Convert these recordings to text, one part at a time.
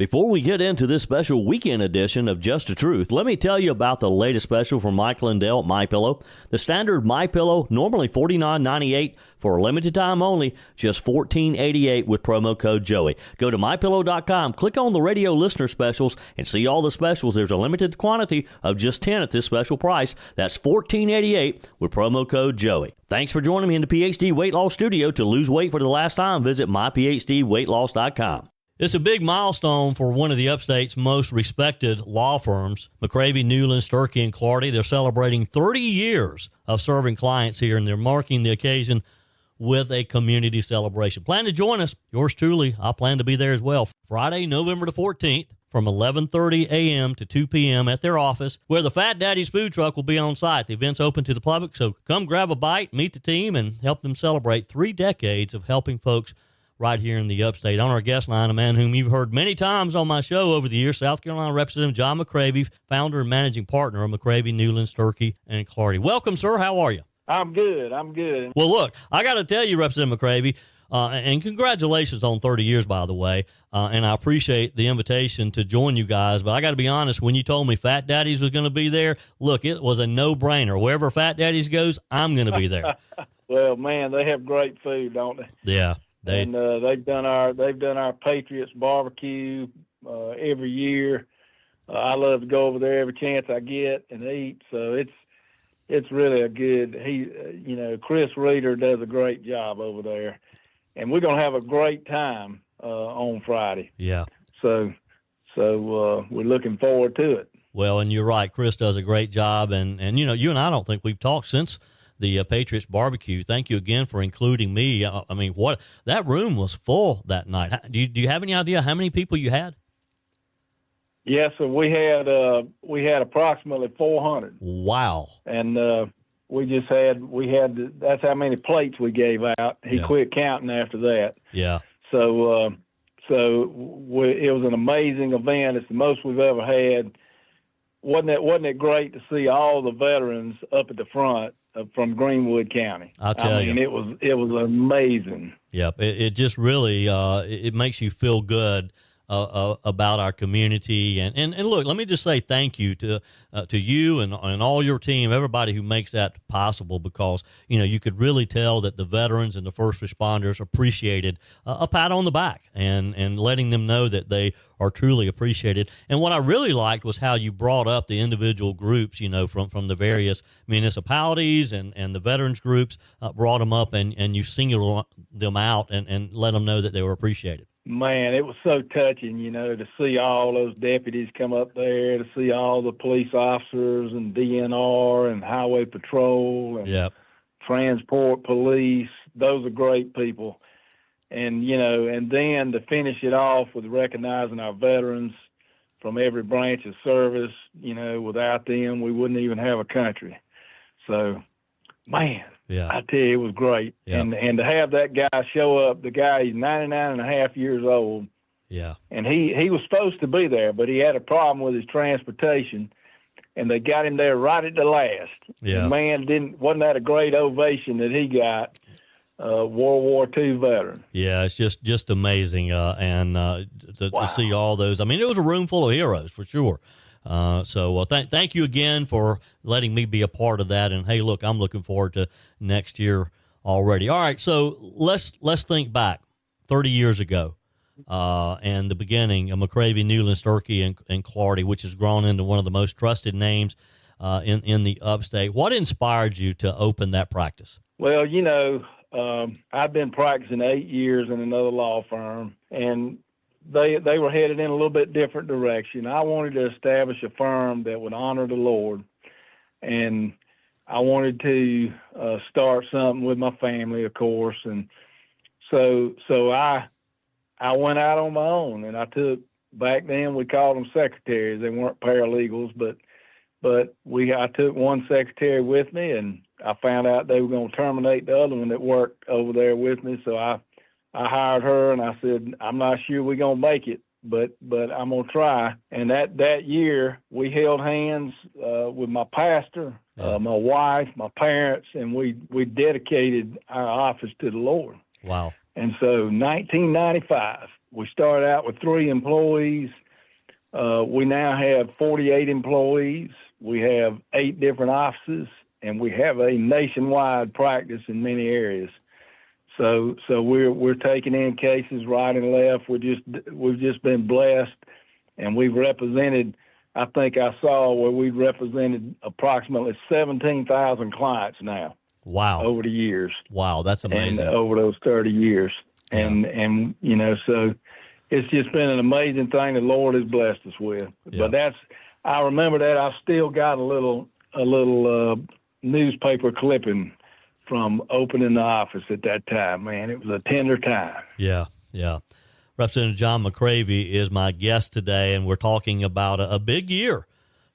Before we get into this special weekend edition of Just the Truth, let me tell you about the latest special from Mike Lindell at MyPillow. The standard MyPillow, normally $49.98, for a limited time only, just $14.88 with promo code Joey. Go to MyPillow.com, click on the radio listener specials, and see all the specials. There's a limited quantity of just 10 at this special price. That's $14.88 with promo code Joey. Thanks for joining me in the PhD Weight Loss Studio. To lose weight for the last time, visit myphdweightloss.com. It's a big milestone for one of the Upstate's most respected law firms, McCravy, Newlon, Sturkie, and Clardy. They're celebrating 30 years of serving clients here, and they're marking the occasion with a community celebration. Plan to join us. Yours truly, I plan to be there as well. Friday, November the 14th, from 11:30 a.m. to 2 p.m. at their office, where the Fat Daddy's food truck will be on site. The event's open to the public, so come grab a bite, meet the team, and help them celebrate 3 decades of helping folks right here in the Upstate. On our guest line, a man whom you've heard many times on my show over the years, South Carolina Representative John McCravy, founder and managing partner of McCravy, Newlon, Sturkie, and Clardy. Welcome, sir. How are you? I'm good. Well, look, I got to tell you, Representative McCravy, and congratulations on 30 years, by the way, and I appreciate the invitation to join you guys, but I got to be honest, when you told me Fat Daddy's was going to be there, look, it was a no-brainer. Wherever Fat Daddy's goes, I'm going to be there. Well, man, they have great food, don't they? Yeah. They've done our Patriots barbecue every year. I love to go over there every chance I get and eat. So it's really a good. Chris Reeder does a great job over there, and we're gonna have a great time on Friday. Yeah. So we're looking forward to it. Well, and you're right. Chris does a great job, and you and I don't think we've talked since the Patriots barbecue. Thank you again for including me. I mean, that room was full that night. Do you have any idea how many people you had? Yes, so we had approximately 400. Wow. And we had that's how many plates we gave out. He quit counting after that. Yeah. So it was an amazing event. It's the most we've ever had. Wasn't it great to see all the veterans up at the front from Greenwood County? I mean, it was amazing. Yep. It just really it makes you feel good about our community. And look, let me just say thank you to you and all your team, everybody who makes that possible, because, you could really tell that the veterans and the first responders appreciated a pat on the back and letting them know that they are truly appreciated. And what I really liked was how you brought up the individual groups, from the various municipalities and the veterans groups, brought them up and you singled them out and let them know that they were appreciated. Man, it was so touching, to see all those deputies come up there, to see all the police officers and DNR and highway patrol and transport police. Those are great people. And, and then to finish it off with recognizing our veterans from every branch of service, without them, we wouldn't even have a country. So, man. Yeah. I tell you, it was great. Yeah. And to have that guy show up, the guy, he's 99 and a half years old. Yeah. And he was supposed to be there, but he had a problem with his transportation, and they got him there right at the last. Yeah. The man wasn't that a great ovation that he got, World War II veteran. Yeah, it's just amazing. To see all those. I mean, it was a room full of heroes for sure. So thank you again for letting me be a part of that. And hey, look, I'm looking forward to next year already. All right. So let's think back 30 years ago, and the beginning of McCravy, Newlon, Sturkie, and Clardy, which has grown into one of the most trusted names, in the Upstate. What inspired you to open that practice? Well, I've been practicing 8 years in another law firm, and they were headed in a little bit different direction. I wanted to establish a firm that would honor the Lord, and I wanted to start something with my family, of course. And so I went out on my own, and I took, back then we called them secretaries. They weren't paralegals, but I took one secretary with me, and I found out they were going to terminate the other one that worked over there with me. So I hired her, and I said, I'm not sure we're going to make it, but I'm going to try. And that year, we held hands with my pastor, my wife, my parents, and we dedicated our office to the Lord. Wow. And so 1995, We started out with 3 employees. We now have 48 employees. We have 8 different offices, and we have a nationwide practice in many areas. So we're taking in cases right and left. We've just been blessed, and we've represented. I think I saw where we've represented approximately 17,000 clients now. Wow! Over the years. Wow, that's amazing. And over those 30 years, Yeah. and so it's just been an amazing thing the Lord has blessed us with. Yeah. But I remember that I still got a little newspaper clipping from opening the office at that time. Man, it was a tender time. Yeah. Representative John McCravy is my guest today, and we're talking about a big year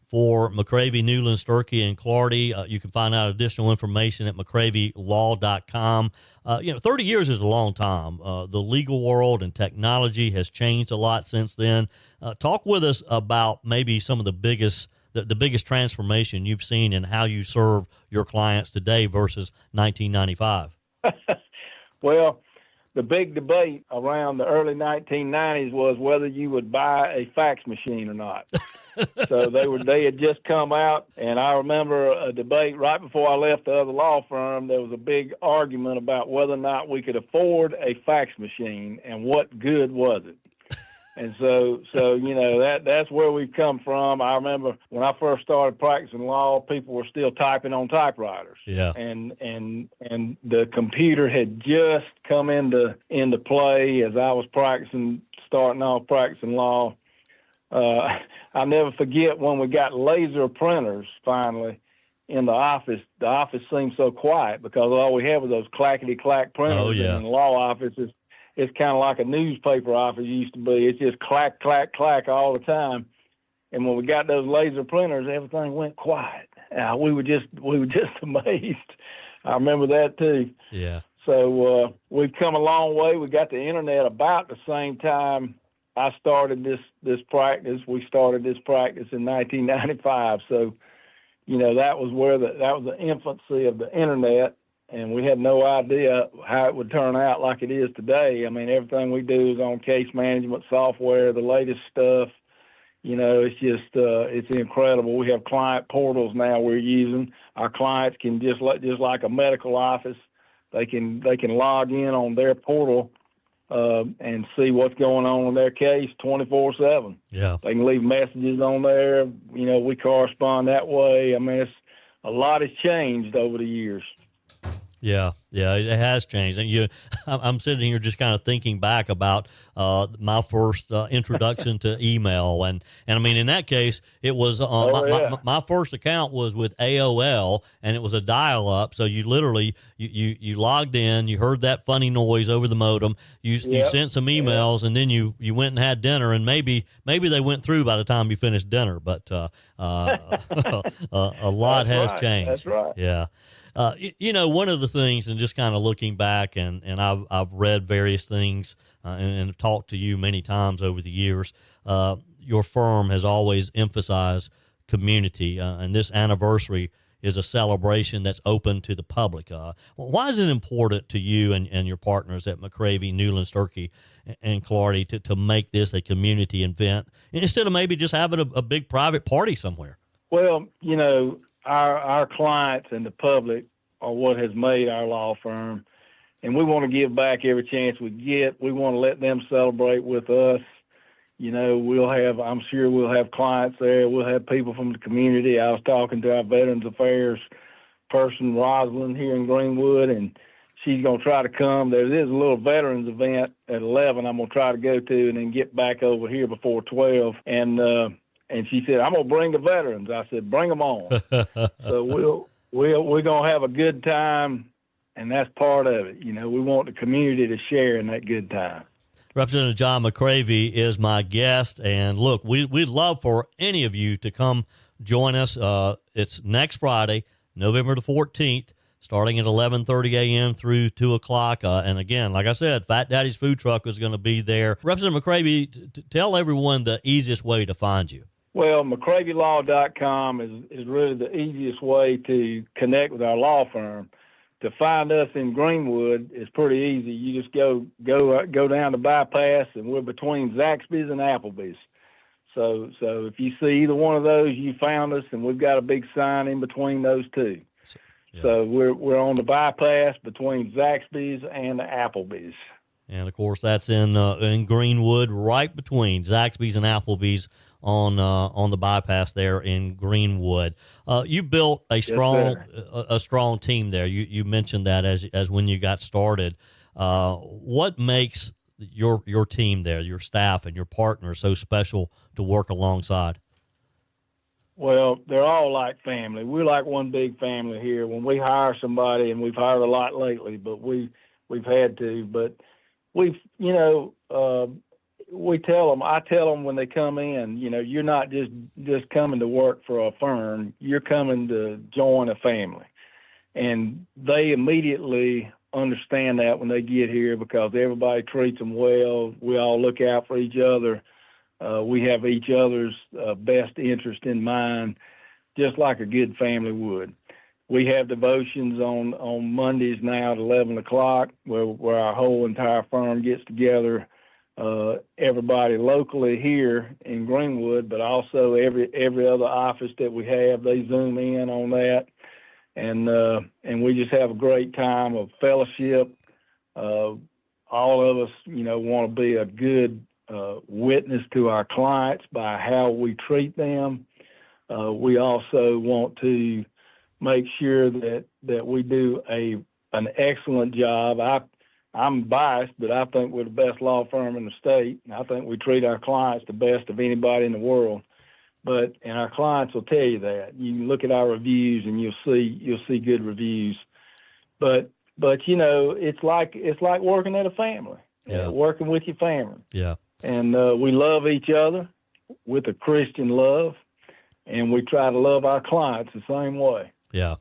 for McCravy, Newlon, Sturkie, and Clardy. You can find out additional information at McCravyLaw.com. 30 years is a long time. The legal world and technology has changed a lot since then. Talk with us about maybe some of the biggest transformation you've seen in how you serve your clients today versus 1995. Well, the big debate around the early 1990s was whether you would buy a fax machine or not. So they had just come out, and I remember a debate right before I left the other law firm. There was a big argument about whether or not we could afford a fax machine and what good was it. And so that's where we've come from. I remember when I first started practicing law, people were still typing on typewriters. Yeah. And the computer had just come into play as I was starting off practicing law. I'll never forget when we got laser printers finally in the office. The office seemed so quiet because all we had was those clackety-clack printers. Oh, yeah. And in the law office, it's kind of like a newspaper office used to be. It's just clack, clack, clack all the time. And when we got those laser printers, everything went quiet. We were just amazed. I remember that too. Yeah. So we've come a long way. We got the internet about the same time I started this practice. We started this practice in 1995. So, that was the infancy of the internet. And we had no idea how it would turn out like it is today. I mean, everything we do is on case management software, the latest stuff. It's just it's incredible. We have client portals now we're using. Our clients can just like a medical office, they can log in on their portal and see what's going on in their case 24/7. Yeah. They can leave messages on there. We correspond that way. I mean, a lot has changed over the years. Yeah, it has changed. And I'm sitting here just kind of thinking back about my first introduction to email, and I mean, in that case, it was my first account was with AOL, and it was a dial-up. So you literally you logged in, you heard that funny noise over the modem, you sent some emails, and then you went and had dinner, and maybe they went through by the time you finished dinner, but a lot has changed. That's right. Yeah. One of the things, and just kind of looking back, and I've read various things and talked to you many times over the years, your firm has always emphasized community, and this anniversary is a celebration that's open to the public. Why is it important to you and your partners at McCravy, Newlon, Sturkie, and Clardy to make this a community event instead of maybe just having a big private party somewhere? Well, our clients and the public are what has made our law firm, and we want to give back every chance we get. We want to let them celebrate with us. I'm sure we'll have clients there. We'll have people from the community. I was talking to our Veterans Affairs person, Rosalind, here in Greenwood, and she's going to try to come. There is a little veterans event at 11 I'm going to try to go to and then get back over here before 12. And she said, I'm going to bring the veterans. I said, bring them on. So we're going to have a good time, and that's part of it. We want the community to share in that good time. Representative John McCravy is my guest, and look, we'd love for any of you to come join us. It's next Friday, November the 14th, starting at 11:30 a.m. through 2 o'clock. And again, like I said, Fat Daddy's Food Truck is going to be there. Representative McCravy, tell everyone the easiest way to find you. Well, McCravyLaw.com is really the easiest way to connect with our law firm. to find us in Greenwood is pretty easy. You just go down the bypass, and we're between Zaxby's and Applebee's. So if you see either one of those, you found us, and we've got a big sign in between those two. Yeah. So we're on the bypass between Zaxby's and Applebee's. And of course, that's in Greenwood, right between Zaxby's and Applebee's on the bypass there in Greenwood. You built a strong team there. You mentioned that as when you got started. What makes your team there, your staff and your partners, so special to work alongside? Well, they're all like family. We're like one big family here. When we hire somebody, and we've hired a lot lately, but we've had to, but we tell them, I tell them when they come in, you're not just coming to work for a firm, you're coming to join a family. And they immediately understand that when they get here, because everybody treats them well. We all look out for each other. We have each other's best interest in mind, just like a good family would. We have devotions on Mondays now at 11 o'clock where our whole entire firm gets together, everybody locally here in Greenwood, but also every other office that we have, they Zoom in on that. And we just have a great time of fellowship. All of us, want to be a good witness to our clients by how we treat them. We also want to make sure that we do an excellent job. I'm biased, but I think we're the best law firm in the state. And I think we treat our clients the best of anybody in the world. And our clients will tell you that. You can look at our reviews and you'll see good reviews. But it's like working at a family. Yeah. Working with your family. Yeah. And we love each other with a Christian love, and we try to love our clients the same way. Yeah.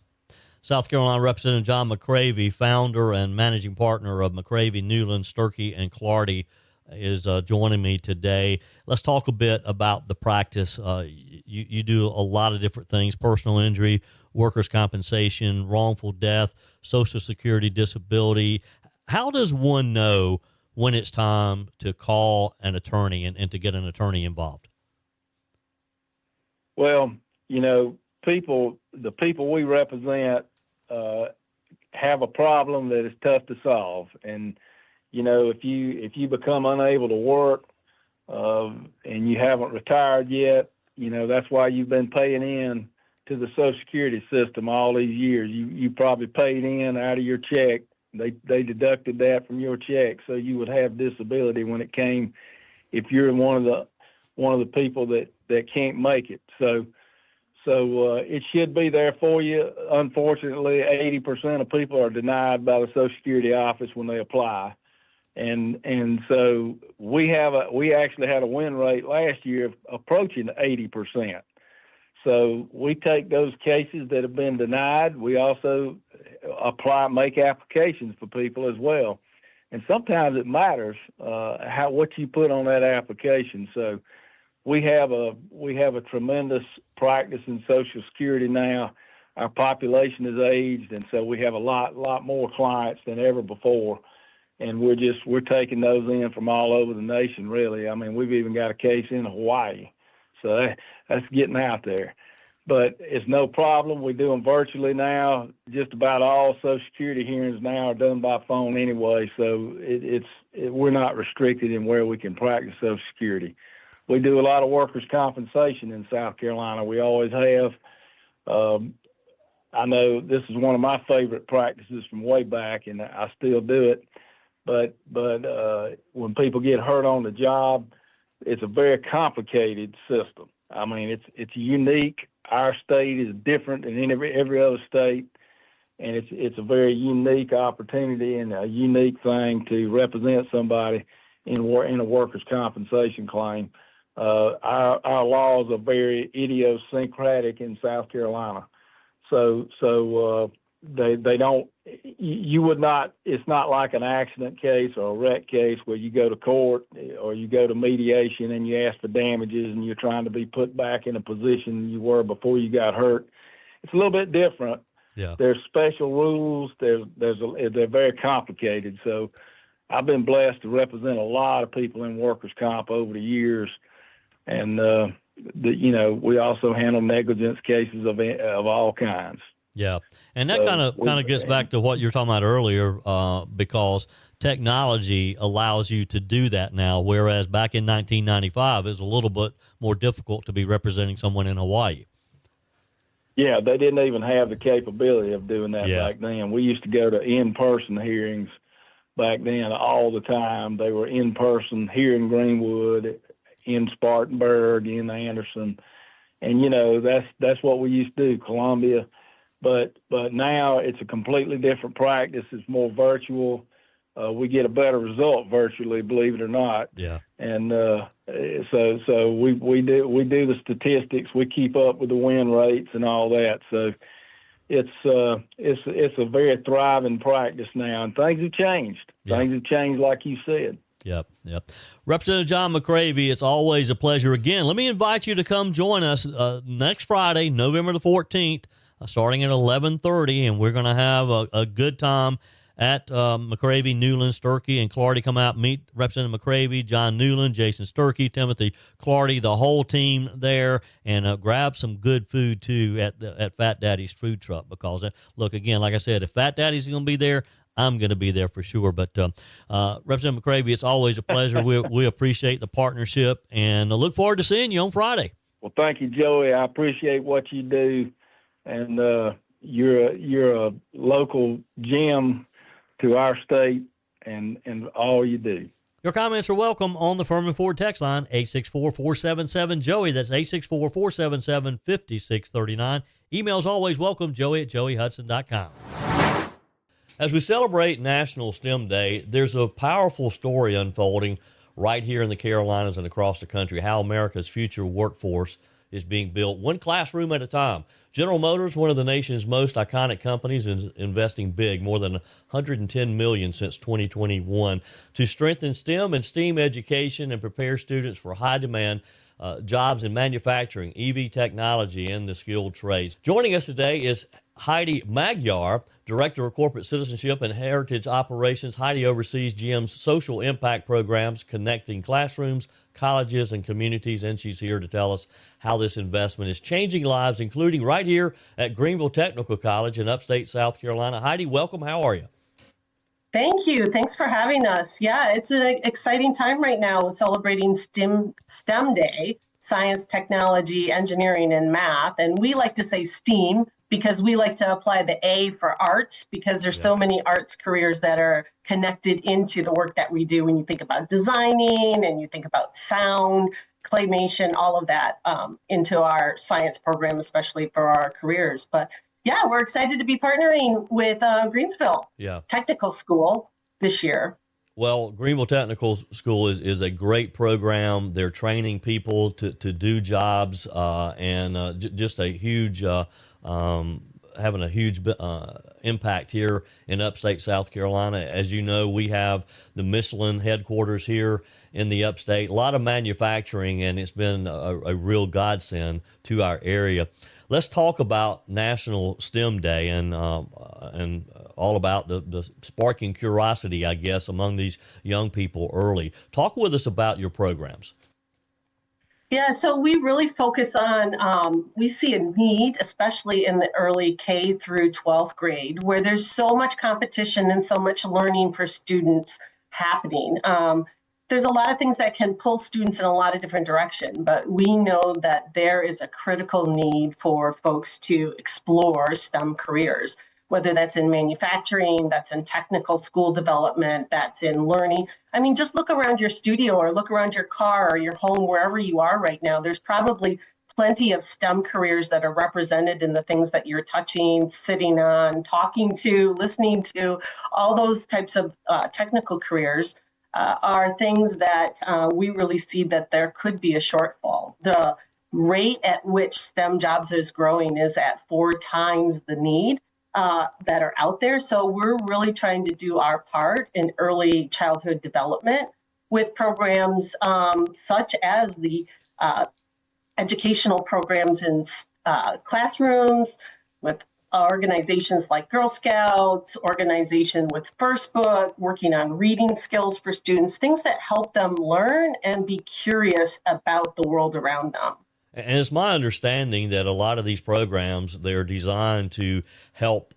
South Carolina Representative John McCravy, founder and managing partner of McCravy, Newlon, Sturkie, and Clardy, is joining me today. Let's talk a bit about the practice. You do a lot of different things: personal injury, workers' compensation, wrongful death, Social Security, disability. How does one know when it's time to call an attorney and to get an attorney involved? Well, the people we represent have a problem that is tough to solve. And, if you become unable to work and you haven't retired yet, that's why you've been paying in to the Social Security system all these years. You probably paid in out of your check. They deducted that from your check, so you would have disability when it came, if you're one of the people that can't make it. So it should be there for you. Unfortunately, 80% of people are denied by the Social Security office when they apply. And so we actually had a win rate last year approaching 80%. So we take those cases that have been denied. We also make applications for people as well. And sometimes it matters what you put on that application. So we have a tremendous practice in Social Security now. Our population is aged, and so we have a lot more clients than ever before. And we're taking those in from all over the nation, really. I mean, we've even got a case in Hawaii. So that's getting out there. But it's no problem. We do them virtually now. Just about all Social Security hearings now are done by phone anyway. So we're not restricted in where we can practice Social Security. We do a lot of workers' compensation in South Carolina. We always have. I know this is one of my favorite practices from way back, and I still do it. But when people get hurt on the job, it's a very complicated system. I mean, it's unique. Our state is different than every other state, and it's a very unique opportunity and a unique thing to represent somebody in a workers' compensation claim. Our laws are very idiosyncratic in South Carolina, so they don't. You would not. It's not like an accident case or a wreck case where you go to court or you go to mediation and you ask for damages and you're trying to be put back in a position you were before you got hurt. It's a little bit different. Yeah. There's special rules. They're very complicated. So I've been blessed to represent a lot of people in workers' comp over the years. And, we also handle negligence cases of all kinds. Yeah. And that kind of gets back to what you were talking about earlier, because technology allows you to do that now, whereas back in 1995, it was a little bit more difficult to be representing someone in Hawaii. Yeah, they didn't even have the capability of doing that Yeah. back then. We used to go to in-person hearings back then all the time. They were in person here in Greenwood, in Spartanburg, in Anderson. And, that's what we used to do, Columbia. But now it's a completely different practice. It's more virtual. We get a better result virtually, believe it or not. Yeah. And so we do the statistics. We keep up with the win rates and all that. So it's a very thriving practice now, and things have changed. Yeah. Things have changed, like you said. Yep. Representative John McCravy, it's always a pleasure. Again, let me invite you to come join us next Friday, November the 14th, starting at 11:30, and we're going to have a good time at McCravy, Newlon, Sturkie, and Clardy. Come out, meet Representative McCravy, John Newlon, Jason Sturkie, Timothy Clardy, the whole team there, and grab some good food, too, at Fat Daddy's food truck. Because, look, again, like I said, if Fat Daddy's going to be there, I'm going to be there for sure. But Representative McCravy, it's always a pleasure. We appreciate the partnership, and I look forward to seeing you on Friday. Well, thank you, Joey. I appreciate what you do, and you're a local gem to our state and all you do. Your comments are welcome on the Furman Ford text line, 864-477-JOEY. That's 864-477-5639. Email's always welcome, joey@joeyhudson.com. As we celebrate National STEM Day, there's a powerful story unfolding right here in the Carolinas and across the country, how America's future workforce is being built one classroom at a time. General Motors, one of the nation's most iconic companies, is investing big, more than $110 million since 2021, to strengthen STEM and STEAM education and prepare students for high-demand jobs in manufacturing, EV technology, and the skilled trades. Joining us today is Heidi Magyar, Director of Corporate Citizenship and Heritage Operations. Heidi oversees GM's social impact programs connecting classrooms, colleges, and communities, and she's here to tell us how this investment is changing lives, including right here at Greenville Technical College in Upstate South Carolina. Heidi, welcome. How are you? Thank you. Thanks for having us. Yeah, it's an exciting time right now celebrating STEM Day, science, technology, engineering, and math. And we like to say STEAM because we like to apply the A for arts, because there's so many arts careers that are connected into the work that we do when you think about designing and you think about sound, claymation, all of that into our science program, especially for our careers. But yeah, we're excited to be partnering with Greenville Technical School this year. Well, Greenville Technical School is a great program. They're training people to do jobs and just a huge, having a huge impact here in Upstate South Carolina. As you know, we have the Michelin headquarters here in the Upstate, a lot of manufacturing, and it's been a real godsend to our area. Let's talk about National STEM Day and all about the sparking curiosity, I guess, among these young people early. Talk with us about your programs. Yeah, so we really focus on, we see a need, especially in the early K through 12th grade, where there's so much competition and so much learning for students happening. There's a lot of things that can pull students in a lot of different directions, but we know that there is a critical need for folks to explore STEM careers, whether that's in manufacturing, that's in technical school development, that's in learning. I mean, just look around your studio or look around your car or your home, wherever you are right now. There's probably plenty of STEM careers that are represented in the things that you're touching, sitting on, talking to, listening to. All those types of technical careers are things that we really see that there could be a shortfall. The rate at which STEM jobs is growing is at 4 times the need that are out there. So we're really trying to do our part in early childhood development with programs such as the educational programs in classrooms, with organizations like Girl Scouts, organization with First Book, working on reading skills for students, things that help them learn and be curious about the world around them. And it's my understanding that a lot of these programs, they're designed to help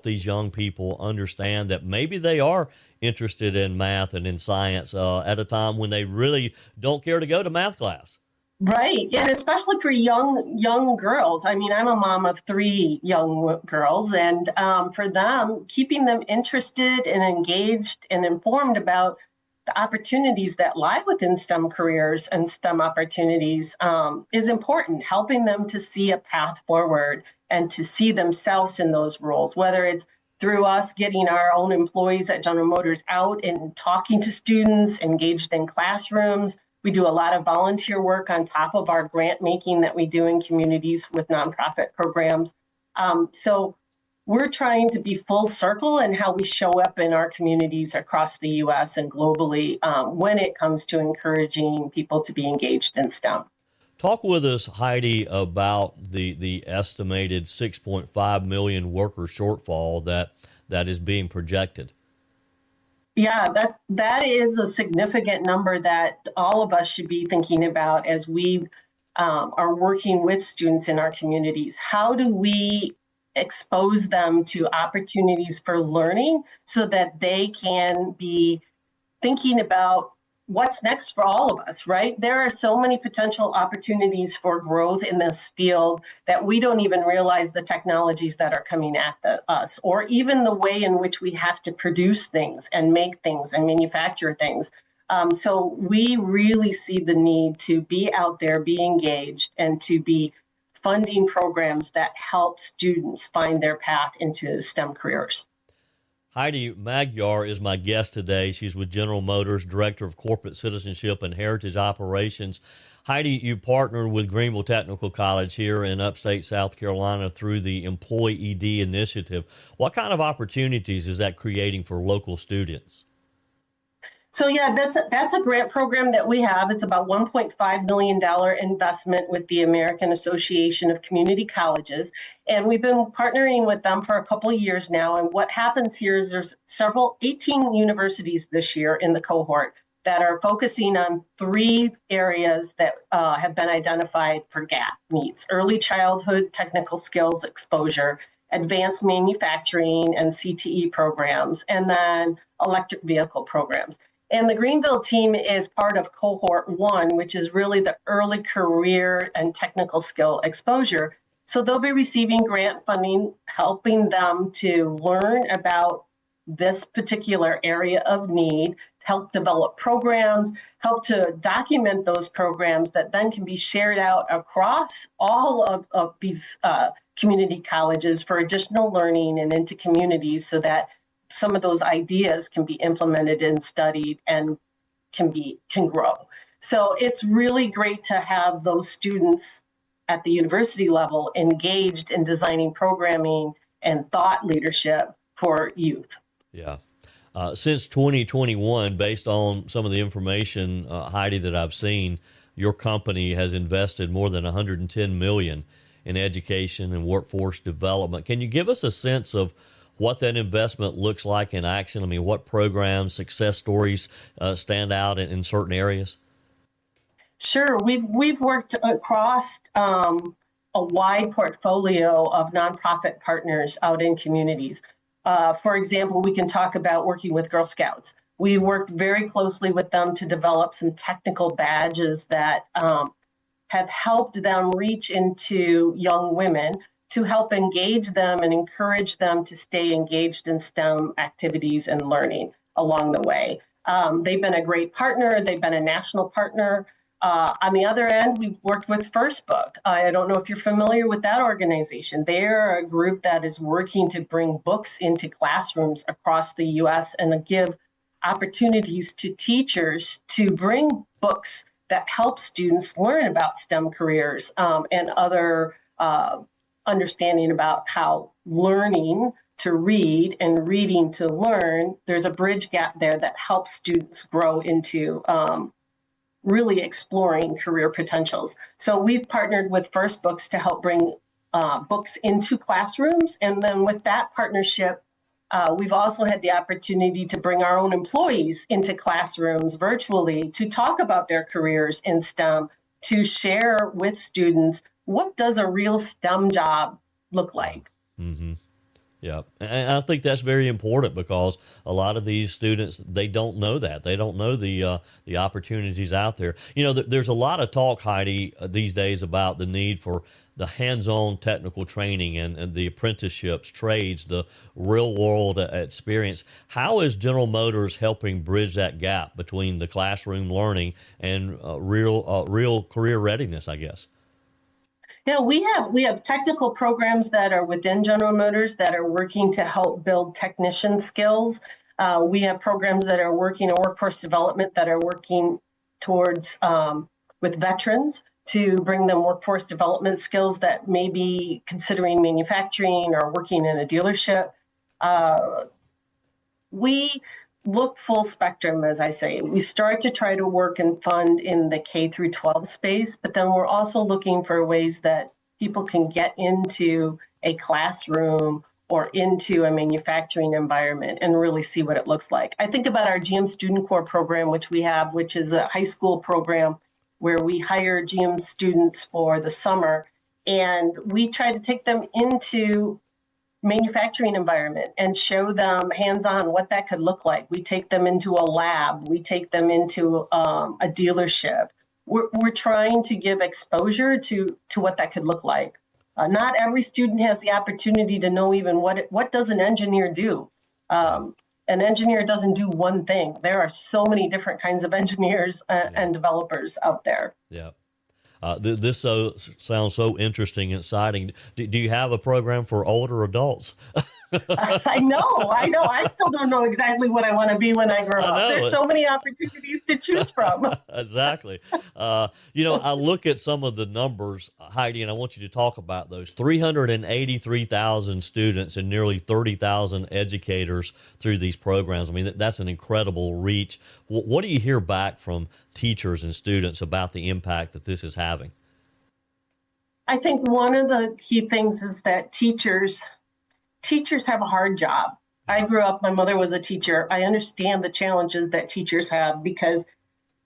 these young people understand that maybe they are interested in math and in science at a time when they really don't care to go to math class. Right, and especially for young girls. I mean, I'm a mom of 3 young girls, and for them, keeping them interested and engaged and informed about the opportunities that lie within STEM careers and STEM opportunities is important, helping them to see a path forward and to see themselves in those roles, whether it's through us getting our own employees at General Motors out and talking to students, engaged in classrooms. We do a lot of volunteer work on top of our grant making that we do in communities with nonprofit programs. So we're trying to be full circle in how we show up in our communities across the U.S. and globally when it comes to encouraging people to be engaged in STEM. Talk with us, Heidi, about the estimated 6.5 million worker shortfall that is being projected. Yeah, that is a significant number that all of us should be thinking about as we are working with students in our communities. How do we expose them to opportunities for learning so that they can be thinking about what's next for all of us, right? There are so many potential opportunities for growth in this field that we don't even realize the technologies that are coming at us, or even the way in which we have to produce things and make things and manufacture things. So we really see the need to be out there, be engaged, and to be funding programs that help students find their path into STEM careers. Heidi Magyar is my guest today. She's with General Motors, Director of Corporate Citizenship and Heritage Operations. Heidi, you partnered with Greenville Technical College here in Upstate South Carolina through the Employee ED initiative. What kind of opportunities is that creating for local students? So yeah, that's a grant program that we have. It's about $1.5 million investment with the American Association of Community Colleges. And we've been partnering with them for a couple of years now. And what happens here is there's 18 universities this year in the cohort that are focusing on 3 areas that have been identified for gap needs: early childhood technical skills exposure, advanced manufacturing and CTE programs, and then electric vehicle programs. And the Greenville team is part of cohort 1, which is really the early career and technical skill exposure. So they'll be receiving grant funding, helping them to learn about this particular area of need, help develop programs, help to document those programs that then can be shared out across all of these community colleges for additional learning and into communities so that some of those ideas can be implemented and studied and can grow. So it's really great to have those students at the university level engaged in designing programming and thought leadership for youth. Yeah. Since 2021, based on some of the information, Heidi, that I've seen, your company has invested more than $110 million in education and workforce development. Can you give us a sense of what that investment looks like in action? I mean, what programs, success stories stand out in certain areas? Sure. We've worked across a wide portfolio of nonprofit partners out in communities. For example, we can talk about working with Girl Scouts. We worked very closely with them to develop some technical badges that have helped them reach into young women to help engage them and encourage them to stay engaged in STEM activities and learning along the way. They've been a great partner. They've been a national partner. On the other end, we've worked with First Book. I don't know if you're familiar with that organization. They're a group that is working to bring books into classrooms across the U.S. and give opportunities to teachers to bring books that help students learn about STEM careers and other understanding about how learning to read and reading to learn, there's a bridge gap there that helps students grow into really exploring career potentials. So we've partnered with First Books to help bring books into classrooms. And then with that partnership, we've also had the opportunity to bring our own employees into classrooms virtually to talk about their careers in STEM, to share with students what does a real STEM job look like. Mm-hmm. Yeah, and I think that's very important because a lot of these students, they don't know that. They don't know the opportunities out there. There's a lot of talk, Heidi, these days about the need for the hands-on technical training and the apprenticeships, trades, the real-world experience. How is General Motors helping bridge that gap between the classroom learning and real career readiness, I guess? Yeah, we have technical programs that are within General Motors that are working to help build technician skills. We have programs that are working in workforce development that are working towards with veterans to bring them workforce development skills that may be considering manufacturing or working in a dealership. We look full spectrum, as I say. We start to try to work and fund in the K through 12 space, but then we're also looking for ways that people can get into a classroom or into a manufacturing environment and really see what it looks like. I think about our GM Student Corps program, which we have, which is a high school program where we hire GM students for the summer, and we try to take them into manufacturing environment and show them hands-on what that could look like. We take them into a lab. We take them into a dealership. We're trying to give exposure to what that could look like. Not every student has the opportunity to know even what does an engineer do. An engineer doesn't do one thing. There are so many different kinds of engineers and developers out there. Yeah. This sounds so interesting and exciting. Do you have a program for older adults? I know. I still don't know exactly what I want to be when I grow up. There's so many opportunities to choose from. Exactly. I look at some of the numbers, Heidi, and I want you to talk about those. 383,000 students and nearly 30,000 educators through these programs. I mean, that's an incredible reach. What do you hear back from teachers and students about the impact that this is having? I think one of the key things is that teachers have a hard job. I grew up, my mother was a teacher. I understand the challenges that teachers have because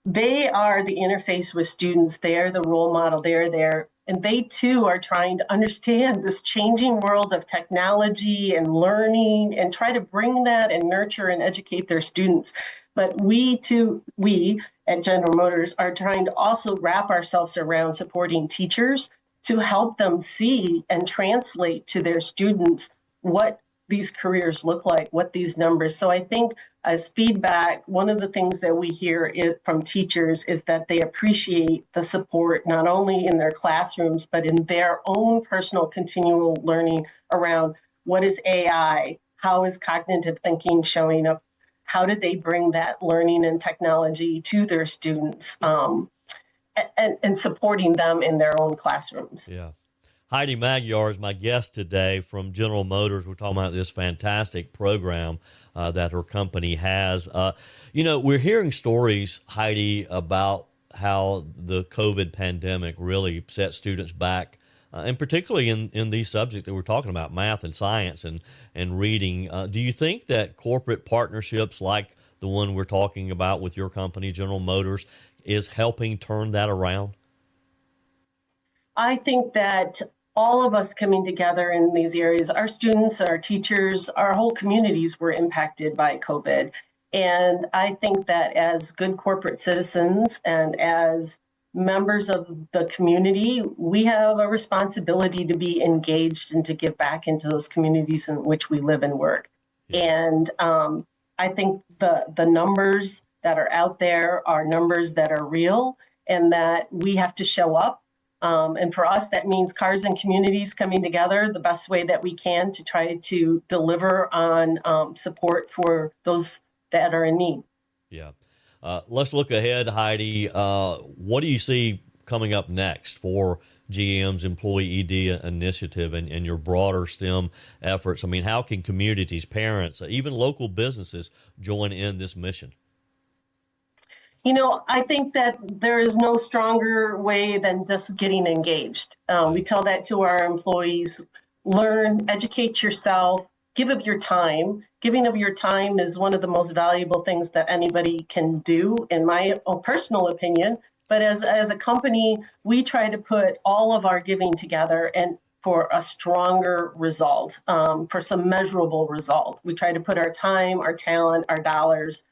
they are the interface with students. They are the role model. They are there. And they too are trying to understand this changing world of technology and learning and try to bring that and nurture and educate their students. But we at General Motors are trying to also wrap ourselves around supporting teachers to help them see and translate to their students what these careers look like, what these numbers. So I think as feedback, one of the things that we hear from teachers is that they appreciate the support, not only in their classrooms, but in their own personal continual learning around what is AI, how is cognitive thinking showing up, how do they bring that learning and technology to their students, and supporting them in their own classrooms. Yeah. Heidi Magyar is my guest today from General Motors. We're talking about this fantastic program that her company has. We're hearing stories, Heidi, about how the COVID pandemic really set students back, and particularly in these subjects that we're talking about, math and science and reading. Do you think that corporate partnerships like the one we're talking about with your company, General Motors, is helping turn that around? I think that all of us coming together in these areas, our students, our teachers, our whole communities were impacted by COVID. And I think that as good corporate citizens and as members of the community, we have a responsibility to be engaged and to give back into those communities in which we live and work. And I think the numbers that are out there are numbers that are real and that we have to show up. And for us, that means cars and communities coming together the best way that we can to try to deliver on support for those that are in need. Yeah. Let's look ahead, Heidi. What do you see coming up next for GM's Employee ED initiative and your broader STEM efforts? I mean, how can communities, parents, even local businesses join in this mission? I think that there is no stronger way than just getting engaged. We tell that to our employees: learn, educate yourself, give of your time. Giving of your time is one of the most valuable things that anybody can do, in my own personal opinion. But as a company, we try to put all of our giving together and for a stronger result, for some measurable result. We try to put our time, our talent, our dollars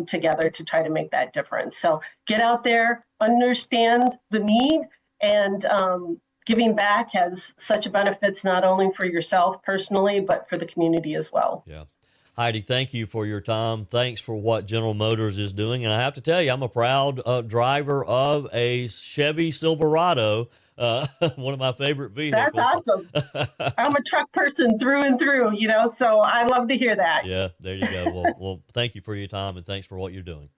together to try to make that difference. So get out there, understand the need, and giving back has such benefits not only for yourself personally, but for the community as well. Yeah. Heidi, thank you for your time. Thanks for what General Motors is doing. And I have to tell you, I'm a proud driver of a Chevy Silverado, one of my favorite vehicles. That's awesome. I'm a truck person through and through, so I love to hear that. Yeah, there you go. Well, thank you for your time, and thanks for what you're doing.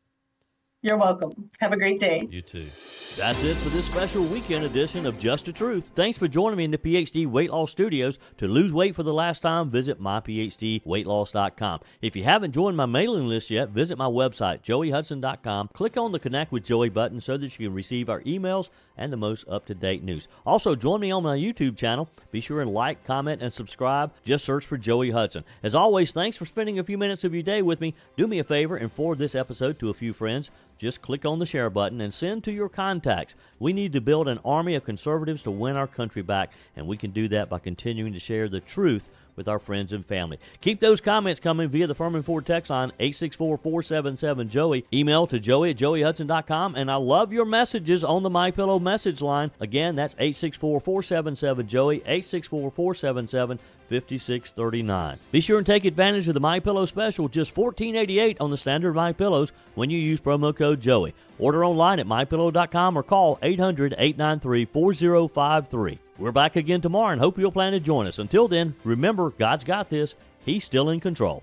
You're welcome. Have a great day. You too. That's it for this special weekend edition of Just the Truth. Thanks for joining me in the PhD Weight Loss Studios. To lose weight for the last time, visit myphdweightloss.com. If you haven't joined my mailing list yet, visit my website, joeyhudson.com. Click on the Connect with Joey button so that you can receive our emails and the most up-to-date news. Also, join me on my YouTube channel. Be sure and like, comment, and subscribe. Just search for Joey Hudson. As always, thanks for spending a few minutes of your day with me. Do me a favor and forward this episode to a few friends. Just click on the share button and send to your contacts. We need to build an army of conservatives to win our country back, and we can do that by continuing to share the truth with our friends and family. Keep those comments coming via the Furman Ford text line, 864-477-JOEY. Email to joey@joeyhudson.com, and I love your messages on the MyPillow message line. Again, that's 864-477-JOEY, 864-477-5639. Be sure and take advantage of the MyPillow special, just $14.88 on the standard MyPillows when you use promo code Joey. Order online at mypillow.com or call 800-893-4053. We're back again tomorrow and hope you'll plan to join us. Until then, remember, God's got this. He's still in control.